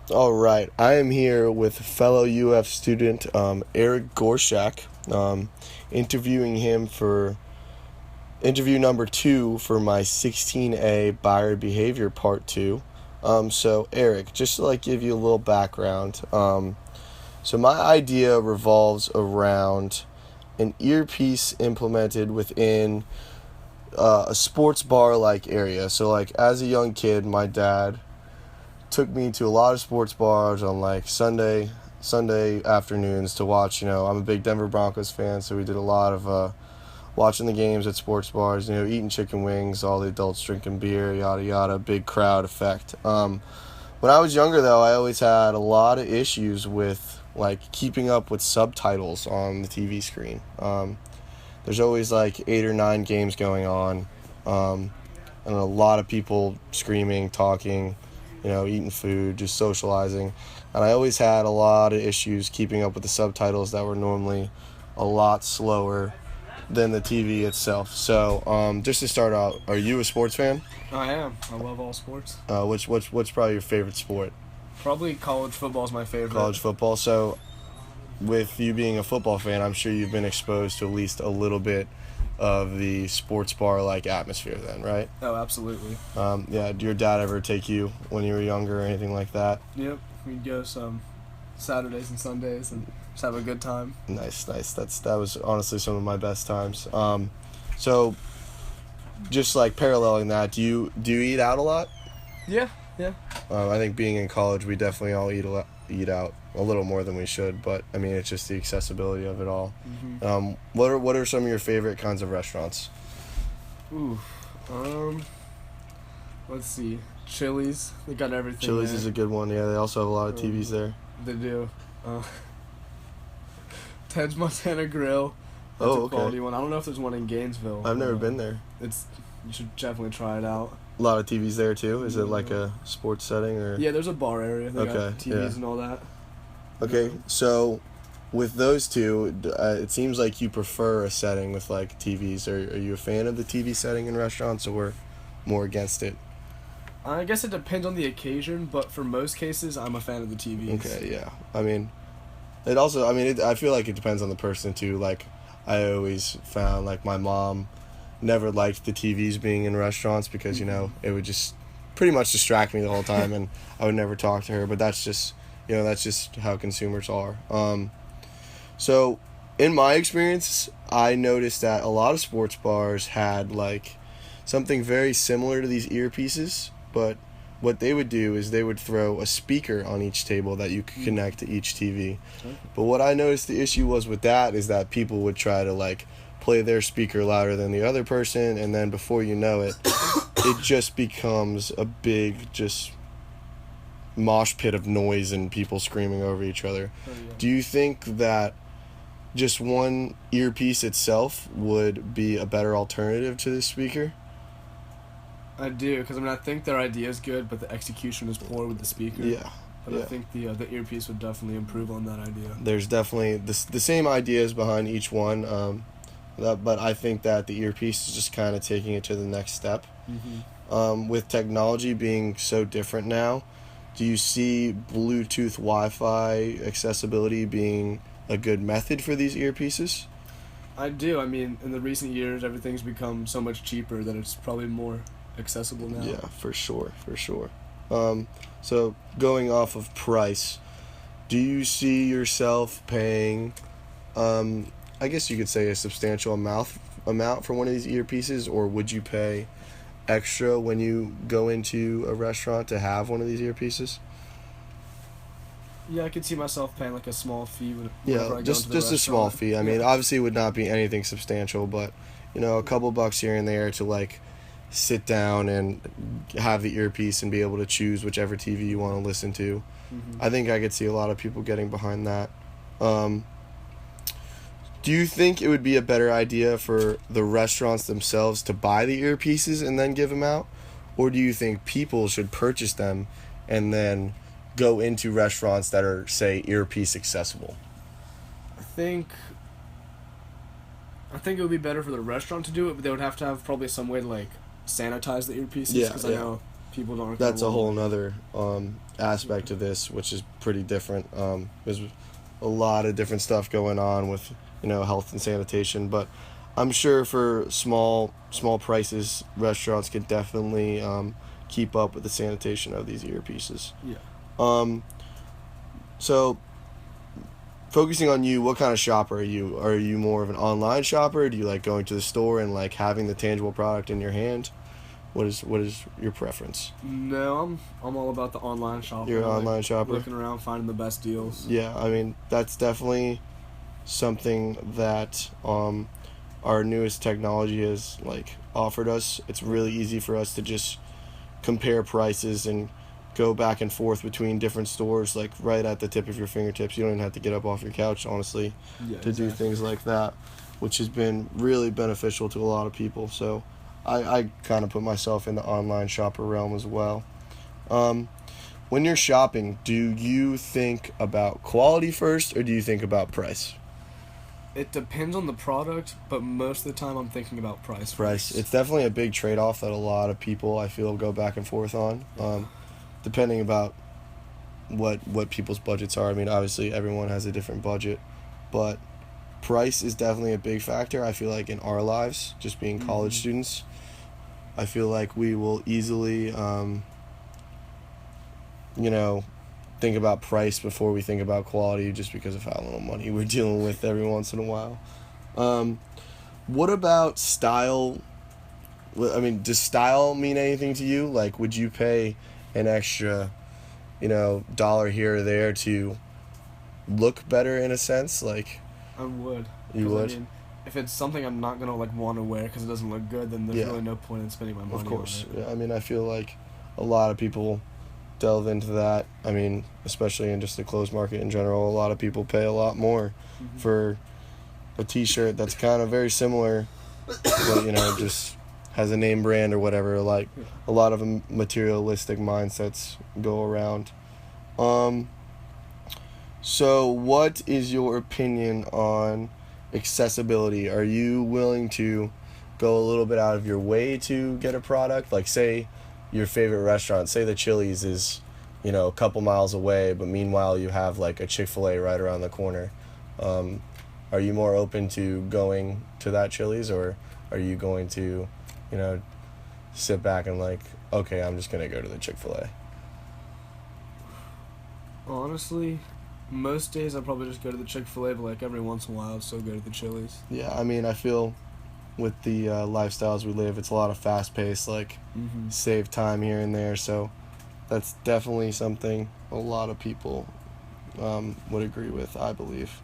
All right, I am here with fellow UF student Eric Goreschak, interviewing him for interview number 2 for my 16A Buyer Behavior Part 2. So Eric, just to give you a little background, so my idea revolves around an earpiece implemented within a sports bar like area. So as a young kid, my dad took me to a lot of sports bars on Sunday afternoons to watch. I'm a big Denver Broncos fan, so we did a lot of watching the games at sports bars, eating chicken wings, all the adults drinking beer, yada yada, big crowd effect. When I was younger, though, I always had a lot of issues with keeping up with subtitles on the TV screen. There's always 8 or 9 games going on, and a lot of people screaming, talking, eating food, just socializing. And I always had a lot of issues keeping up with the subtitles that were normally a lot slower than the TV itself. So, just to start out, are you a sports fan? I am. I love all sports. What's probably your favorite sport? Probably college football is my favorite. College football. So, with you being a football fan, I'm sure you've been exposed to at least a little bit of the sports bar atmosphere then, right? Oh, absolutely. Yeah, did your dad ever take you when you were younger or anything like that? Yep. We'd go some Saturdays and Sundays and just have a good time. Nice. That was honestly some of my best times. So just paralleling that, do you eat out a lot? Yeah. I think being in college, we definitely all eat out a little more than we should, but I mean it's just the accessibility of it all. Mm-hmm. What are some of your favorite kinds of restaurants? Ooh. Let's see. Chili's. They got everything. Chili's there. is a good one. Yeah, they also have a lot of TVs there. They do. Ted's Montana Grill. That's a quality one. I don't know if there's one in Gainesville. I've never been there. You should definitely try it out. A lot of TVs there too. Is it like a sports setting or? Yeah, there's a bar area. They got TVs and all that. Okay, so with those two, it seems like you prefer a setting with TVs. Are you a fan of the TV setting in restaurants, or more against it? I guess it depends on the occasion, but for most cases, I'm a fan of the TVs. Okay, yeah. I mean, I feel like it depends on the person too. I always found my my never liked the TVs being in restaurants because it would just pretty much distract me the whole time, and I would never talk to her. But that's just how consumers are. So in my experience, I noticed that a lot of sports bars had something very similar to these earpieces, but what they would do is they would throw a speaker on each table that you could connect to each TV. But what I noticed the issue was with that is that people would try to play their speaker louder than the other person, and then before you know it, it just becomes a big mosh pit of noise and people screaming over each other. Oh, yeah. Do you think that just one earpiece itself would be a better alternative to the speaker? I do, because I think their idea is good, but the execution is poor with the speaker. Yeah. But I think the earpiece would definitely improve on that idea. There's definitely the same ideas behind each one, but I think that the earpiece is just kind of taking it to the next step. Mm-hmm. With technology being so different now, do you see Bluetooth Wi-Fi accessibility being a good method for these earpieces? I do. I mean, in the recent years, everything's become so much cheaper that it's probably more accessible now. Yeah, for sure. So going off of price, do you see yourself paying, I guess you could say a substantial amount for one of these earpieces, or would you pay extra when you go into a restaurant to have one of these earpieces? Yeah, I could see myself paying a small fee. Yeah, just a small fee. I mean, obviously it would not be anything substantial, but a couple bucks here and there to sit down and have the earpiece and be able to choose whichever TV you want to listen to. Mm-hmm. I think I could see a lot of people getting behind that. Do you think it would be a better idea for the restaurants themselves to buy the earpieces and then give them out? Or do you think people should purchase them and then go into restaurants that are, say, earpiece accessible? I think it would be better for the restaurant to do it, but they would have to have probably some way to sanitize the earpieces, because I know people aren't. That's a whole nother aspect of this, which is pretty different. There's a lot of different stuff going on with health and sanitation, but I'm sure for small prices, restaurants can definitely keep up with the sanitation of these earpieces. Yeah. So, focusing on you, what kind of shopper are you? Are you more of an online shopper? Do you like going to the store and like having the tangible product in your hand? What is your preference? No, I'm all about the online shopping. You're an online shopper? Looking around, finding the best deals. Yeah, I mean, that's definitely something that our newest technology has like offered us. It's really easy for us to just compare prices and go back and forth between different stores, like right at the tip of your fingertips. You don't even have to get up off your couch, honestly, to do things like that, which has been really beneficial to a lot of people. So I kind of put myself in the online shopper realm as well. When you're shopping, do you think about quality first or do you think about price? It depends on the product, but most of the time I'm thinking about price. Price. First. It's definitely a big trade-off that a lot of people, I feel, go back and forth on, depending about what people's budgets are. I mean, obviously everyone has a different budget, but price is definitely a big factor. I feel like in our lives, just being college students, I feel like we will easily, think about price before we think about quality just because of how little money we're dealing with every once in a while. What about style? I mean, does style mean anything to you? Like, would you pay an extra, dollar here or there to look better in a sense? Like, I would. You would? I mean, if it's something I'm not gonna want to wear because it doesn't look good, then there's really no point in spending my money. Of course. On it. Yeah, I mean, I feel like a lot of people delve into that. I mean, especially in just the clothes market in general, a lot of people pay a lot more for a t-shirt that's kind of very similar, but just has a name brand or whatever. Like, a lot of materialistic mindsets go around. So what is your opinion on accessibility? Are you willing to go a little bit out of your way to get a product? Like, say your favorite restaurant, say the Chili's is, a couple miles away, but meanwhile you have like a Chick-fil-A right around the corner. Are you more open to going to that Chili's, or are you going to, sit back and like, okay, I'm just going to go to the Chick-fil-A? Honestly, most days I'll probably just go to the Chick-fil-A, but like every once in a while I'll still go to the Chili's. Yeah, I mean, I feel with the lifestyles we live, it's a lot of fast-paced, like, save time here and there, so that's definitely something a lot of people would agree with, I believe.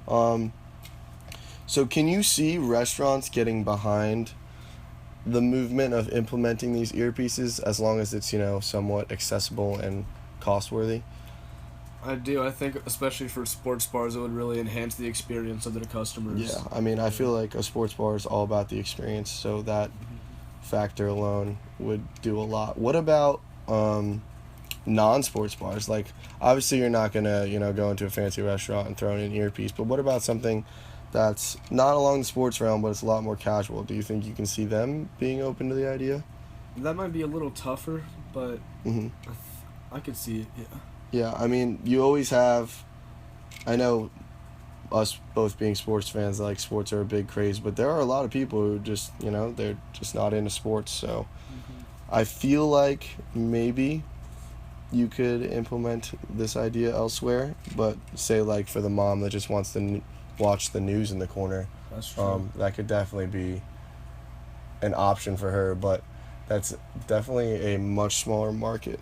So can you see restaurants getting behind the movement of implementing these earpieces as long as it's, somewhat accessible and cost-worthy? I do. I think especially for sports bars, it would really enhance the experience of their customers. Yeah, I mean, I feel like a sports bar is all about the experience, so that factor alone would do a lot. What about non-sports bars? Like, obviously you're not going to, go into a fancy restaurant and throw in an earpiece, but what about something that's not along the sports realm, but it's a lot more casual? Do you think you can see them being open to the idea? That might be a little tougher, but I could see it, yeah. Yeah, I mean, you always have, I know us both being sports fans, like, sports are a big craze, but there are a lot of people who just, they're just not into sports, so I feel like maybe you could implement this idea elsewhere, but say, like, for the mom that just wants to watch the news in the corner, that's true. That could definitely be an option for her, but that's definitely a much smaller market.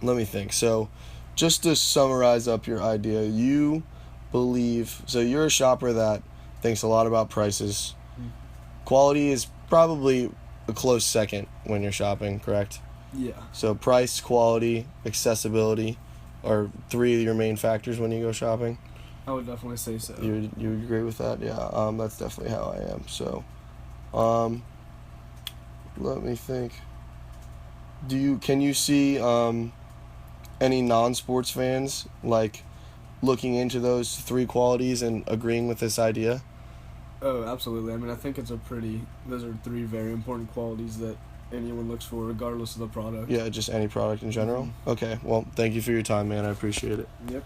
Let me think. So, just to summarize up your idea, you believe, so you're a shopper that thinks a lot about prices. Quality is probably a close second when you're shopping, correct? Yeah. So price, quality, accessibility are three of your main factors when you go shopping? I would definitely say so. You agree with that? Yeah, that's definitely how I am. So, let me think. Can you see any non-sports fans like looking into those three qualities and agreeing with this idea? Oh, absolutely. I mean, I think those are three very important qualities that anyone looks for, regardless of the product. Yeah, just any product in general. Okay, well, thank you for your time, man. I appreciate it. Yep.